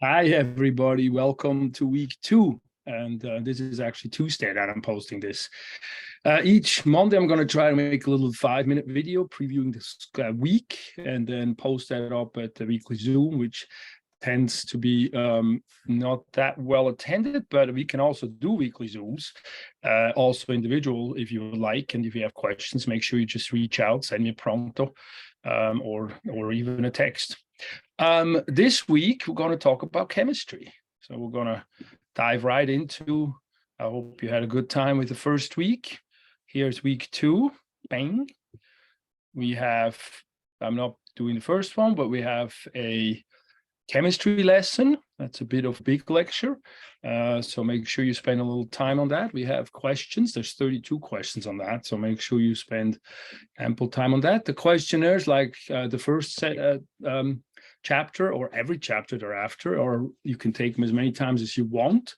Hi, everybody. Welcome to week 2. And this is actually Tuesday that I'm posting this. Each Monday, I'm going to try to make a little 5-minute video previewing this week and then post that up at the weekly Zoom, which tends to be not that well attended, but we can also do weekly Zooms, also individual if you like. And if you have questions, make sure you just reach out, send me a pronto or even a text. This week, we're going to talk about chemistry. So we're going to dive right into, I hope you had a good time with the first week. Here's week 2, bang. We have, I'm not doing the first one, but we have a chemistry lesson. That's a bit of a big lecture. So make sure you spend a little time on that. We have questions. There's 32 questions on that. So make sure you spend ample time on that. The questionnaires, like the first chapter or every chapter thereafter, or you can take them as many times as you want.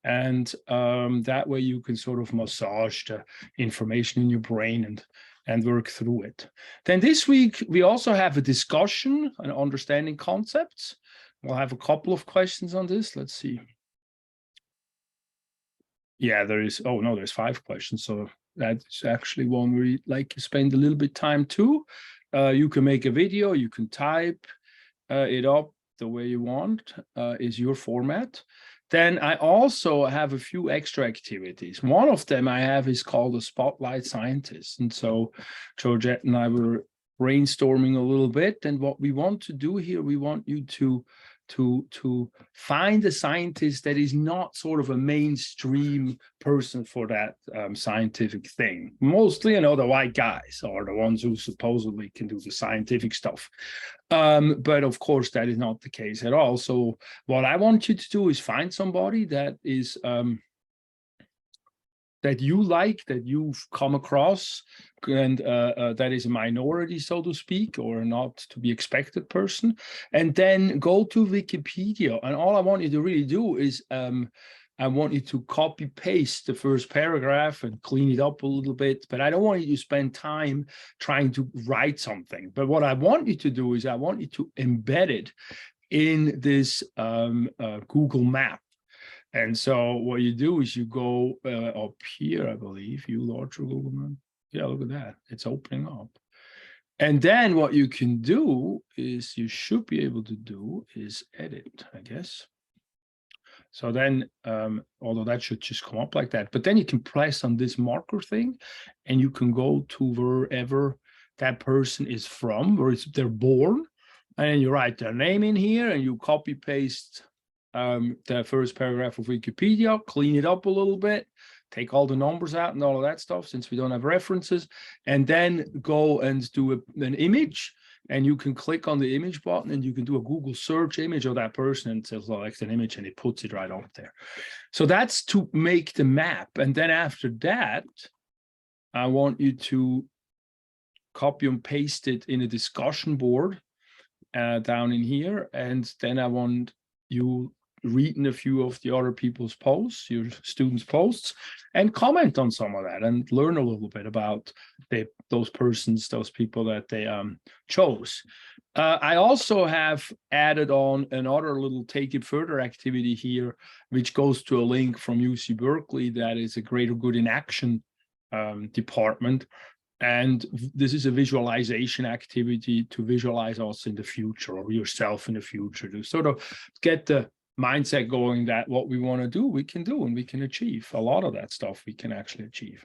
And that way you can sort of massage the information in your brain and work through it. Then this week, we also have a discussion on understanding concepts. We'll have a couple of questions on this. Let's see. Yeah, there's 5 questions. So that's actually one where you'd like to spend a little bit time too. You can make a video, you can type it up the way you want, is your format. Then I also have a few extra activities. One of them I have is called a Spotlight Scientist. And so Georgette and I were brainstorming a little bit. And what we want to do here, we want you to find a scientist that is not sort of a mainstream person for that scientific thing. Mostly, the white guys are the ones who supposedly can do the scientific stuff. But of course, that is not the case at all. So what I want you to do is find somebody that is that you like, that you've come across, and that is a minority, so to speak, or not to be expected person, and then go to Wikipedia. And all I want you to really do is I want you to copy paste the first paragraph and clean it up a little bit, but I don't want you to spend time trying to write something. But what I want you to do is I want you to embed it in this Google map. And so what you do is you go up here, I believe, you larger Google map. Yeah, look at that. It's opening up. And then what you can do is you should be able to do is edit, I guess. So then, although that should just come up like that, but then you can press on this marker thing and you can go to wherever that person is from, where they're born, and you write their name in here and you copy paste the first paragraph of Wikipedia, clean it up a little bit, take all the numbers out and all of that stuff since we don't have references, and then go and do an image. And you can click on the image button and you can do a Google search image of that person and select an image and it puts it right up there. So that's to make the map. And then after that, I want you to copy and paste it in a discussion board down in here. And then I want you reading a few of the other people's posts, your students' posts, and comment on some of that and learn a little bit about those people that they chose. I also have added on another little take it further activity here, which goes to a link from UC Berkeley that is a Greater Good in Action department. And this is a visualization activity to visualize us in the future or yourself in the future, to sort of get the mindset going that what we want to do, we can do and we can achieve. A lot of that stuff we can actually achieve.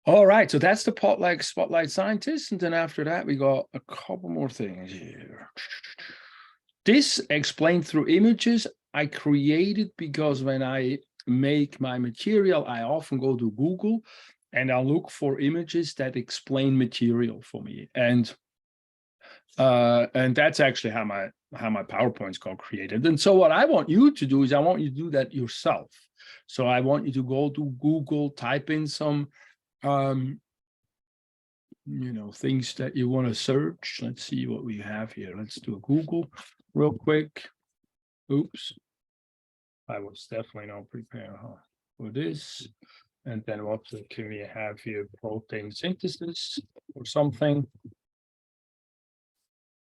All right, so that's the Spotlight Scientist. And then after that, we got a couple more things here. This explained through images I created because when I make my material, I often go to Google and I'll look for images that explain material for me. And that's actually how my PowerPoints got created. And so what I want you to do is I want you to do that yourself. So I want you to go to Google, type in some things that you want to search. Let's see what we have here. Let's do a Google real quick. Oops. I was definitely not prepared for this. And then what can we have here? Protein synthesis or something.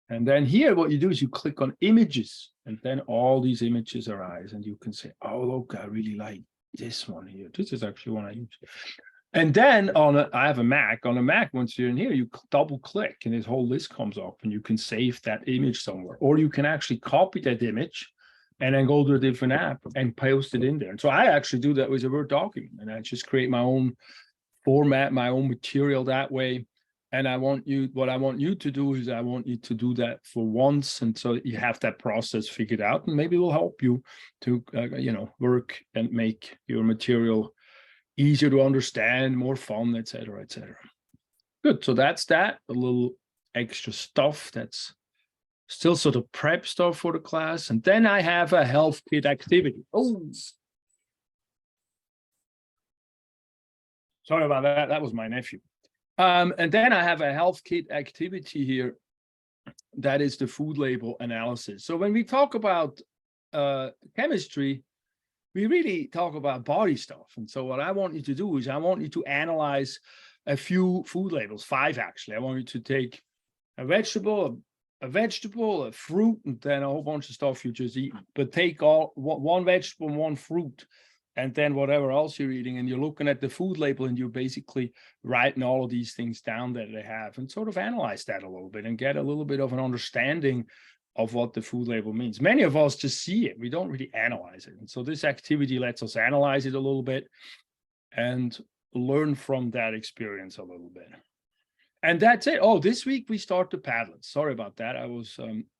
And then here, what you do is you click on images, and then all these images arise, and you can say, oh, look, I really like this one here. This is actually one I use. And then I have a Mac. On a Mac, once you're in here, you double click and this whole list comes up and you can save that image somewhere. Or you can actually copy that image and then go to a different app and post it in there. And so I actually do that with a Word document, and I just create my own format, my own material that way. And what I want you to do is I want you to do that for once. And so you have that process figured out, and maybe it will help you to, work and make your material easier to understand, more fun, et cetera, et cetera. Good. So that's that. A little extra stuff that's still sort of prep stuff for the class. And then I have a health kit activity. Oh, sorry about that. That was my nephew. And then I have a health kit activity here. That is the food label analysis. So when we talk about chemistry, we really talk about body stuff. And so what I want you to do is I want you to analyze a few food labels, 5 actually. I want you to take a vegetable, a fruit, and then a whole bunch of stuff you just eat. But take one vegetable and 1 fruit, and then whatever else you're eating, and you're looking at the food label and you're basically writing all of these things down that they have, and sort of analyze that a little bit and get a little bit of an understanding of what the food label means. Many of us just see it. We don't really analyze it. And so this activity lets us analyze it a little bit and learn from that experience a little bit. And that's it. Oh, this week we start the Padlets. Sorry about that. I was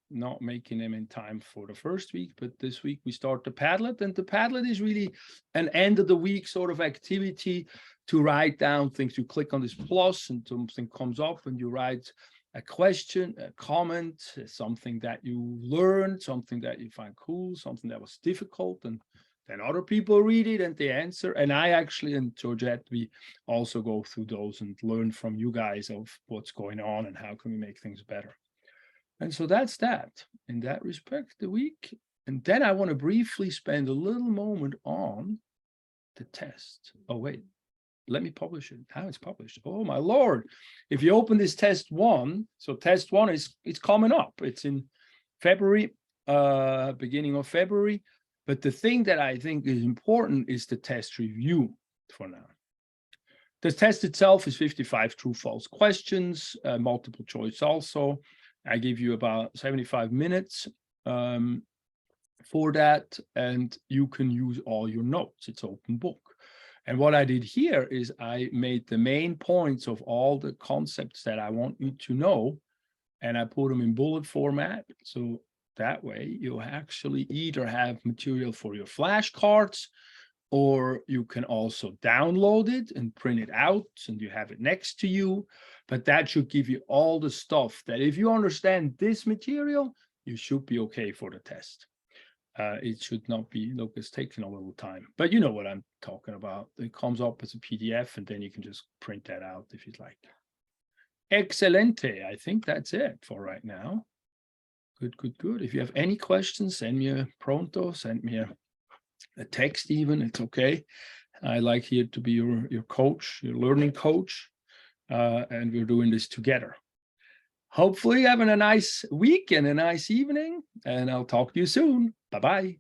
not making them in time for the first week, but this week we start the Padlet. And the Padlet is really an end of the week sort of activity to write down things. You click on this plus and something comes up and you write a question, a comment, something that you learned, something that you find cool, something that was difficult, and then other people read it and they answer. And I actually and Georgette, we also go through those and learn from you guys of what's going on and how can we make things better. And so that's that in that respect, the week. And then I want to briefly spend a little moment on the test. Oh, wait. Let me publish it. How it's published. Oh my Lord. If you open this test 1, so test 1 it's coming up. It's in February, beginning of February. But the thing that I think is important is the test review for now. The test itself is 55 true false questions, multiple choice also. I give you about 75 minutes for that, and you can use all your notes. It's open book. And what I did here is I made the main points of all the concepts that I want you to know, and I put them in bullet format. So that way you actually either have material for your flashcards, or you can also download it and print it out and you have it next to you. But that should give you all the stuff that if you understand this material, you should be okay for the test. It should not be, look, it's taking a little time, but you know what I'm talking about. It comes up as a PDF and then you can just print that out if you'd like. Excelente. I think that's it for right now. Good, good, good. If you have any questions, send me a pronto, send me a text even, it's okay. I like here to be your coach, your learning coach, and we're doing this together. Hopefully having a nice week and a nice evening, and I'll talk to you soon. Bye-bye.